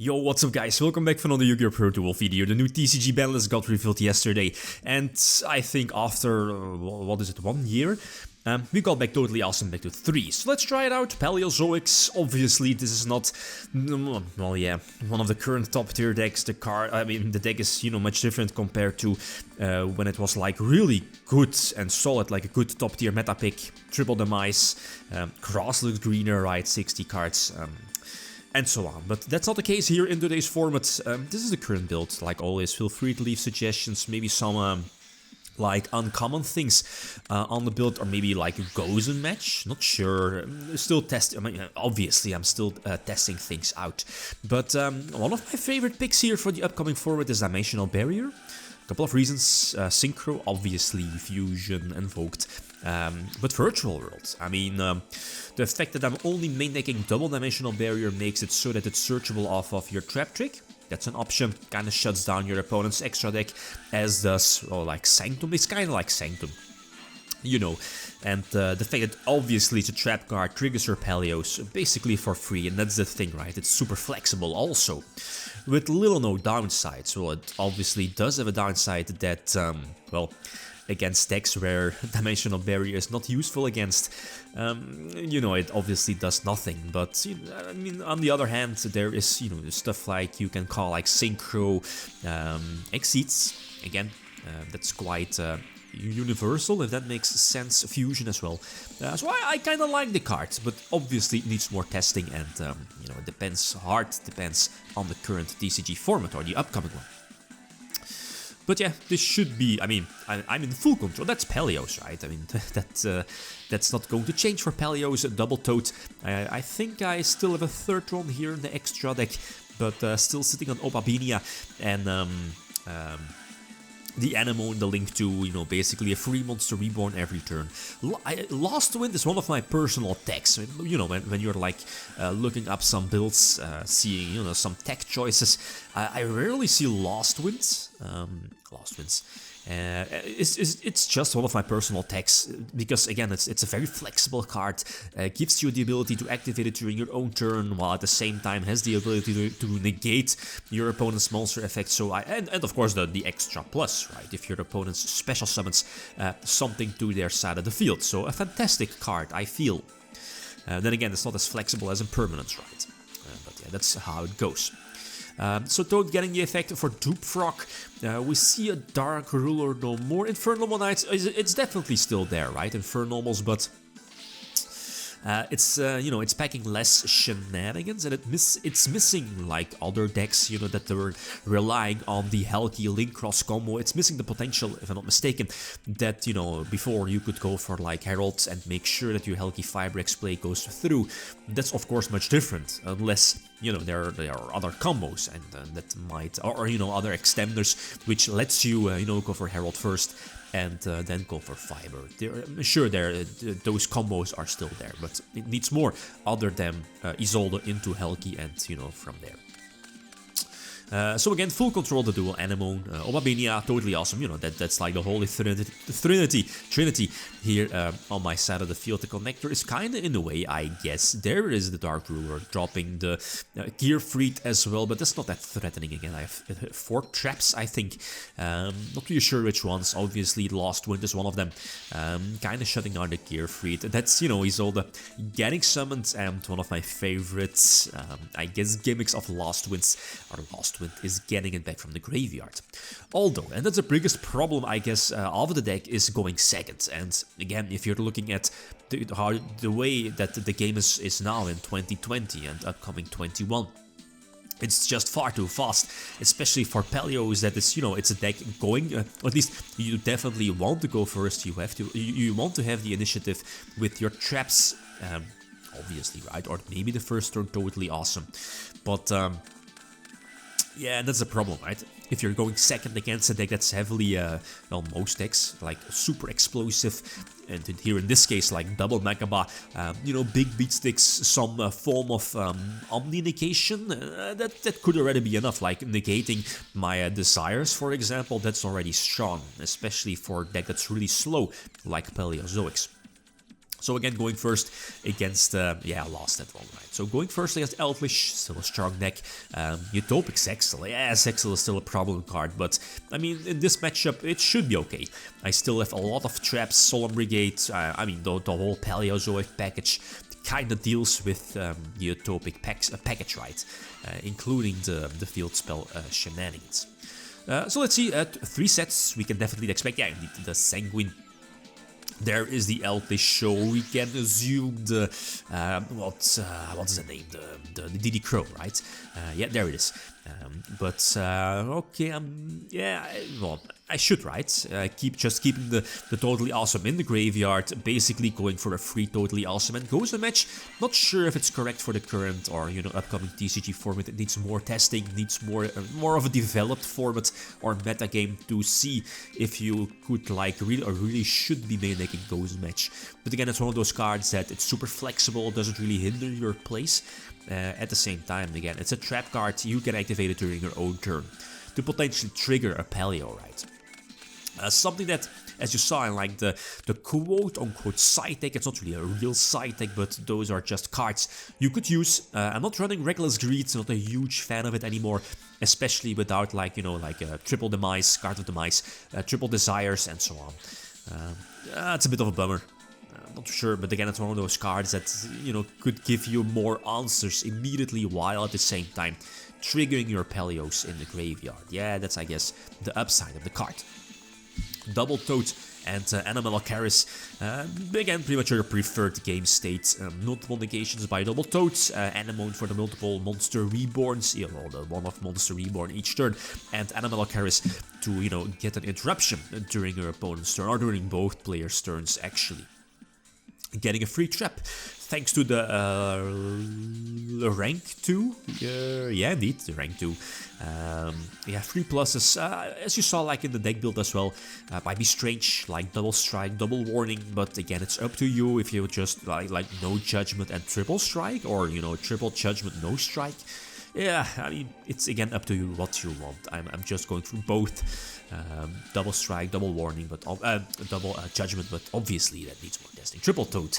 Yo, what's up guys, welcome back for another YgoPro Duel video. The new TCG ban list got revealed yesterday, and I think after, what is it, 1 year? We got back totally awesome back to 3. So let's try it out. Paleofrogs, obviously this is not, well yeah, one of the current top tier decks. The deck is, much different compared to when it was like really good and solid, like a good top tier meta pick. Triple demise, grass looks greener, right, 60 cards. And so on, but that's not the case here in today's format. This is the current build. Like always, feel free to leave suggestions, maybe some like uncommon things on the build, or maybe like a Gozen match, not sure. Still obviously I'm still testing things out. But one of my favorite picks here for the upcoming format is Dimensional Barrier. Couple of reasons. Synchro, obviously, Fusion, Invoked, but Virtual World. I mean, the fact that I'm only main decking Double Dimensional Barrier makes it so that it's searchable off of your Trap Trick. That's an option. Kinda shuts down your opponent's extra deck, as does, oh, like Sanctum. It's kinda like Sanctum, you know. And the fact that obviously it's a trap card triggers your Paleos basically for free, and that's the thing, right? It's super flexible also, with little or no downsides. Well, it obviously does have a downside that, well, against decks where Dimensional Barrier is not useful against, it obviously does nothing. But, I mean, on the other hand, there is, stuff like you can call like Synchro, Exceeds, again, that's quite universal, if that makes sense. Fusion as well. So I kind of like the card, but obviously it needs more testing, and it depends on the current TCG format or the upcoming one. But yeah, this should be, I mean, I'm in full control. That's Paleos, right? I mean, that's not going to change for Paleos. Double Toad. I think I still have a third one here in the extra deck, but still sitting on Opabinia and the Anemone, the link to, basically a free monster reborn every turn. Lost Wind is one of my personal decks. When you're like looking up some builds, seeing, some tech choices, I rarely see Lost Winds. It's just one of my personal techs, because again it's a very flexible card, gives you the ability to activate it during your own turn, while at the same time has the ability to negate your opponent's monster effect. So and of course the extra plus, right, if your opponent's special summons something to their side of the field. So a fantastic card, I feel. Then again, it's not as flexible as Impermanence, right? But yeah, that's how it goes. So Toad getting the effect for Devpro. We see a Dark Ruler no more. Infernal Monites, it's definitely still there, right? Infernals, but it's packing less shenanigans, and it's missing like other decks, that they were relying on the Helki Link Cross combo. It's missing the potential, if I'm not mistaken, that before you could go for like Heralds and make sure that your Helki Fibrex play goes through. That's of course much different, unless there are other combos, and that might, or other extenders which lets you go for Herald first and then go for Fiber. I'm sure those combos are still there, but it needs more other than Isolde into Helki, and from there. So again, full control of the duel. Anemone, Opabinia, totally awesome. That's like the holy trinity here on my side of the field. The connector is kind of in the way, I guess. There is the Dark Ruler dropping the Gear Freed as well, but that's not that threatening. Again, I have 4 traps, I think. Not really sure which ones. Obviously, Lost Wind is one of them. Kind of shutting down the Gear Freed. That's, Isolde getting summoned, and one of my favorites, I guess, gimmicks of Lost Winds, or Lost Wind, is getting it back from the graveyard. Although, and that's the biggest problem, I guess, of the deck, is going second. And again, if you're looking at the way that the game is now in 2020 and upcoming 21, it's just far too fast, especially for Paleos. That is, it's a deck going, at least you definitely want to go first. You want to have the initiative with your traps, obviously, right? Or maybe the first turn, totally awesome. But yeah, and that's the problem, right? If you're going second against a deck that's heavily, well, most decks, like super explosive, and here in this case, like double Megaba, big beat sticks, some form of omni-negation, that could already be enough, like negating my desires, for example. That's already strong, especially for a deck that's really slow, like Paleozoics. So again, going first against, yeah, I lost that one, right? So going first against Eldritch, still a strong deck. Utopic Sexel, yeah, Sexel is still a problem card, but I mean, in this matchup, it should be okay. I still have a lot of traps, Solemn Brigade, I mean, the whole Paleozoic package kind of deals with the Utopic package, right? Including the field spell shenanigans. So let's see, 3 sets we can definitely expect. Yeah, indeed, the Sanguine. There is the Eldritch, so we can assume the, what is the name, the DD Crow, right? Yeah, there it is. Okay, yeah, well, I should, right? Keeping the Totally Awesome in the graveyard, basically going for a free Totally Awesome and goes a match. Not sure if it's correct for the current or, you know, upcoming TCG format. It needs more testing, needs more of a developed format or meta game to see if you could like really should be main decking goes match. But again, it's one of those cards that it's super flexible, doesn't really hinder your plays. At the same time, again, it's a trap card, you can activate it during your own turn to potentially trigger a Paleo, right? Something that, as you saw in like the quote-unquote side deck, it's not really a real side deck, but those are just cards you could use. I'm not running Reckless Greed, not a huge fan of it anymore, especially without like, you know, like Triple Demise, Card of Demise, Triple Desires, and so on. It's a bit of a bummer. Not sure, but again, it's one of those cards that, you know, could give you more answers immediately while at the same time triggering your Peleos in the graveyard. Yeah, that's, I guess, the upside of the card. Double Toad and Animal Caris, again, pretty much your preferred game state. Multiple negations by Double Toad, Anemone for the multiple Monster Reborns, you know, the one-off Monster Reborn each turn, and Animal Caris to, you know, get an interruption during your opponent's turn, or during both players' turns, actually. Getting a free trap, thanks to the rank 2, yeah indeed, the rank 2, yeah, 3 pluses, as you saw like in the deck build as well, might be strange, like double strike, double warning, but again, it's up to you if you just like no judgment and triple strike, or, you know, triple judgment, no strike. Yeah, I mean, it's again up to you what you want. I'm just going through both. Double strike, double warning, but double judgment, but obviously that needs more testing. Triple Toad,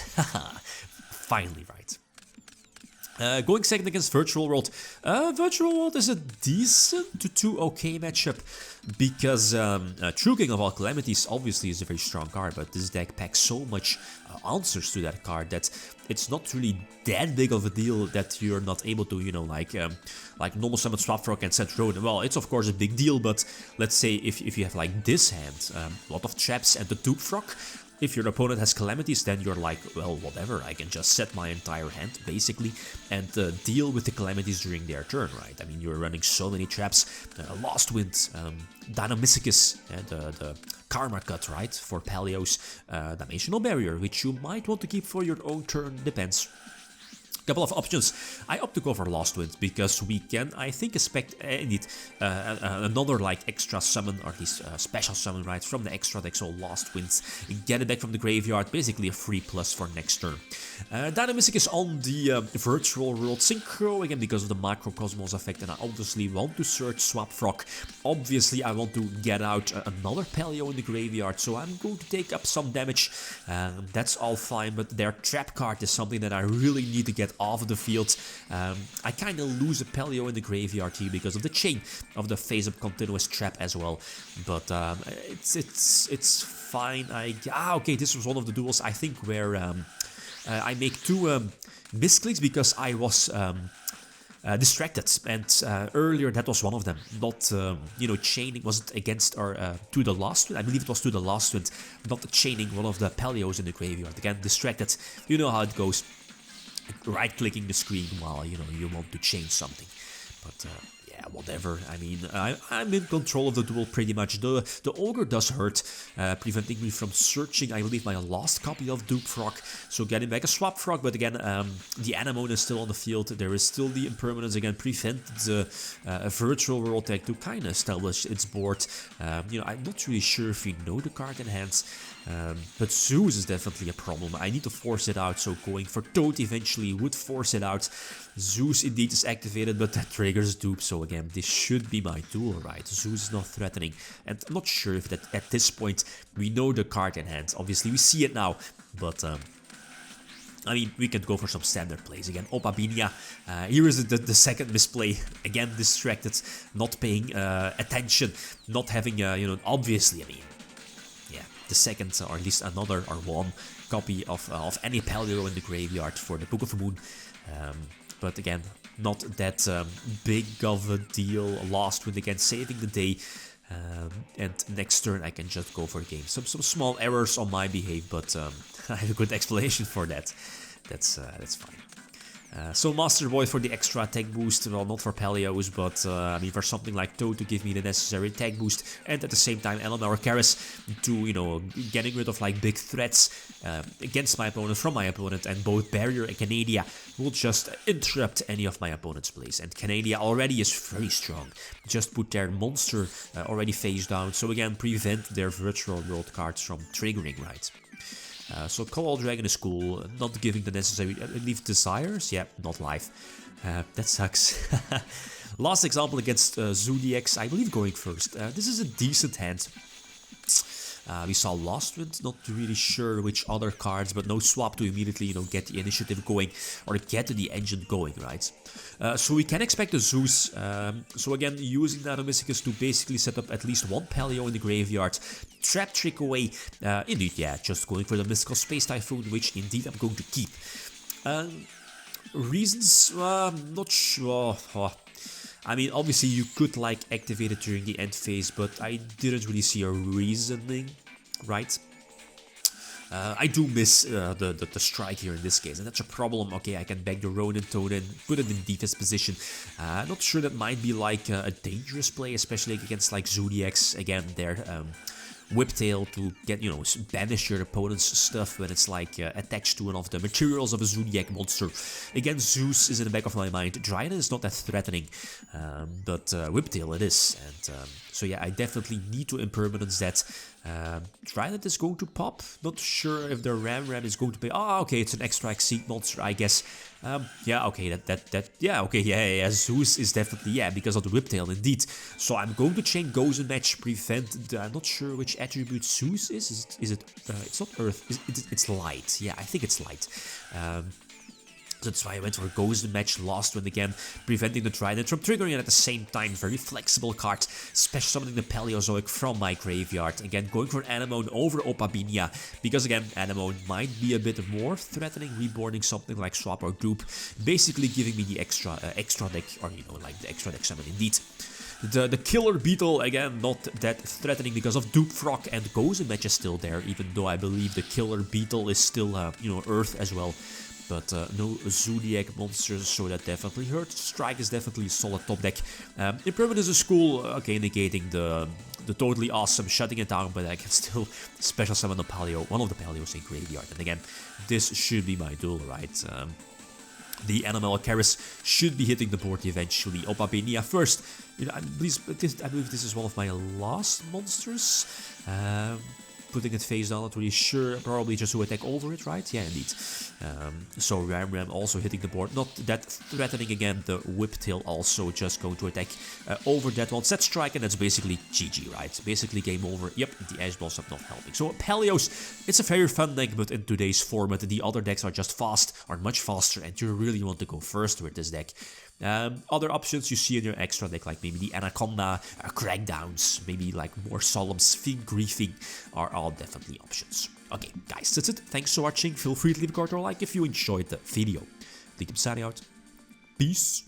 finally, right. Going second against Virtual World. Virtual World is a decent to okay matchup because True King of All Calamities obviously is a very strong card, but this deck packs so much answers to that card that it's not really that big of a deal that you're not able to, you know, like normal summon Swapfrog and set Rodent. Well, it's of course a big deal, but let's say if you have like this hand, a lot of traps and the Tube Frog. If your opponent has Calamities, then you're like, well, whatever, I can just set my entire hand, basically, and deal with the Calamities during their turn, right? I mean, you're running so many traps, Lost Wind, Dynamicus, the Karma Cut, right, for Paleos, Dimensional Barrier, which you might want to keep for your own turn, depends. Couple of options. I opt to go for Lost Wind because we can, I think, expect indeed another like extra summon, or at least special summon, right, from the extra deck. So Lost Wind, get it back from the graveyard, basically a free plus for next turn. Dynamicic is on the Virtual World Synchro again because of the Microcosmos effect, and I obviously want to search Swapfrog. Obviously, I want to get out another Paleo in the graveyard, so I'm going to take up some damage. That's all fine, but their trap card is something that I really need to get off the field. I kind of lose a Paleo in the graveyard here because of the chain of the face-up continuous trap as well, but it's fine. Okay, this was one of the duels I think where I make 2 misclicks because I was distracted, and earlier that was one of them. Not you know, chaining, was it against or to the Last Wind? I believe it was to the Last Wind, not chaining one of the Paleos in the graveyard. Again, distracted. You know how it goes. Right-clicking the screen while, you know, you want to change something, but yeah, whatever. I mean, I'm in control of the duel pretty much. The Ogre does hurt, preventing me from searching, I believe, my last copy of Devpro, so getting back a Swapfrog, but again, the Anemone is still on the field. There is still the Impermanence, again, prevent the Virtual World deck to kind of establish its board. You know, I'm not really sure if we know the card in hand. But Zeus is definitely a problem. I need to force it out, so going for Toad eventually would force it out. Zeus indeed is activated, but that triggers Dupe, so again, this should be my duel, right? Zeus is not threatening, and I'm not sure if that at this point we know the card in hand. Obviously we see it now, but I mean, we can go for some standard plays again. Opabinia, here is the second misplay. Again, distracted, not paying attention, not having, you know, obviously, I mean, yeah, the second, or at least another, or one copy of any Paleo in the graveyard for the Book of the Moon. But again, not that big of a deal. Last win again, saving the day. And next turn I can just go for a game. Some small errors on my behalf, but I have a good explanation for that. That's fine. So Master Boy for the extra attack boost, well, not for Paleos, but I mean for something like Toad to give me the necessary attack boost, and at the same time Eleanor Karis to, you know, getting rid of like big threats against my opponent, from my opponent, and both Barrier and Canadia will just interrupt any of my opponent's plays. And Canadia already is very strong, just put their monster already face down, so again prevent their virtual world cards from triggering, right? So Coral Dragon is cool, not giving the necessary, I believe, desires, yeah, not live. That sucks. Last example against Zodiacs, I believe going first. This is a decent hand. We saw Lost Wind, not really sure which other cards, but no swap to immediately, you know, get the initiative going, or get the engine going, right? So we can expect a Zeus. So again, using Nadomysticus to basically set up at least one Paleo in the graveyard, trap trick away. Indeed, yeah, just going for the Mystical Space Typhoon, which indeed I'm going to keep. Reasons? Not sure. I mean, obviously you could like activate it during the end phase, but I didn't really see a reasoning, right? I do miss the strike here in this case, and that's a problem. Okay, I can bag the Ronin Toad and put it in defense position. Not sure that might be like a dangerous play, especially against like Zodiacs. Again, their Whiptail to get, you know, banish your opponent's stuff when it's like attached to one of the materials of a Zodiac monster. Again, Zeus is in the back of my mind. Dryden is not that threatening, but Whiptail it is. And so yeah, I definitely need to impermanence that. Trident is going to pop. Not sure if the Ram is going to pay. Oh, okay, it's an extra Exceed monster, I guess. Yeah, okay, yeah, okay, yeah, Zeus is definitely, yeah, because of the Whiptail, indeed. So I'm going to chain Gozen Match, prevent I'm not sure which attribute Zeus is. Is it, it's not Earth, it's Light. Yeah, I think it's Light. That's why I went for a Gozen Match, last one again, preventing the Trident from triggering, and at the same time, very flexible card, special summoning the Paleozoic from my graveyard. Again, going for Anemone over Opabinia, because again, Anemone might be a bit more threatening, reborning something like Swap or Group, basically giving me the extra deck, or you know, like the extra deck summon indeed. The Killer Beetle, again, not that threatening because of Devpro, and Gozen Match is still there, even though I believe the Killer Beetle is still, you know, Earth as well. But no Zodiac monsters, so that definitely hurts. Strike is definitely a solid top deck. Impermanence is cool, okay, negating the totally awesome shutting it down, but I can still special summon the Paleo, one of the Paleos in graveyard. And again, this should be my duel, right? The Animal Karis should be hitting the board eventually. Opabinia first. You know, I believe this is one of my last monsters. Putting it face down, not really sure, probably just to attack over it, right? Yeah, indeed. So Ram also hitting the board, not that threatening again. The Whiptail also just going to attack over that one. Set strike, and that's basically GG, right? Basically game over. Yep, the Ash Balls are not helping. So Paleos, it's a very fun deck, but in today's format, the other decks are just fast, are much faster, and you really want to go first with this deck. Other options you see in your extra deck, like maybe the Anaconda, Crackdowns, maybe like more Solemn Sphinx Griefing, are all definitely options. Okay, guys, that's it. Thanks for watching. Feel free to leave a comment or like if you enjoyed the video. Lithium signing out. Peace.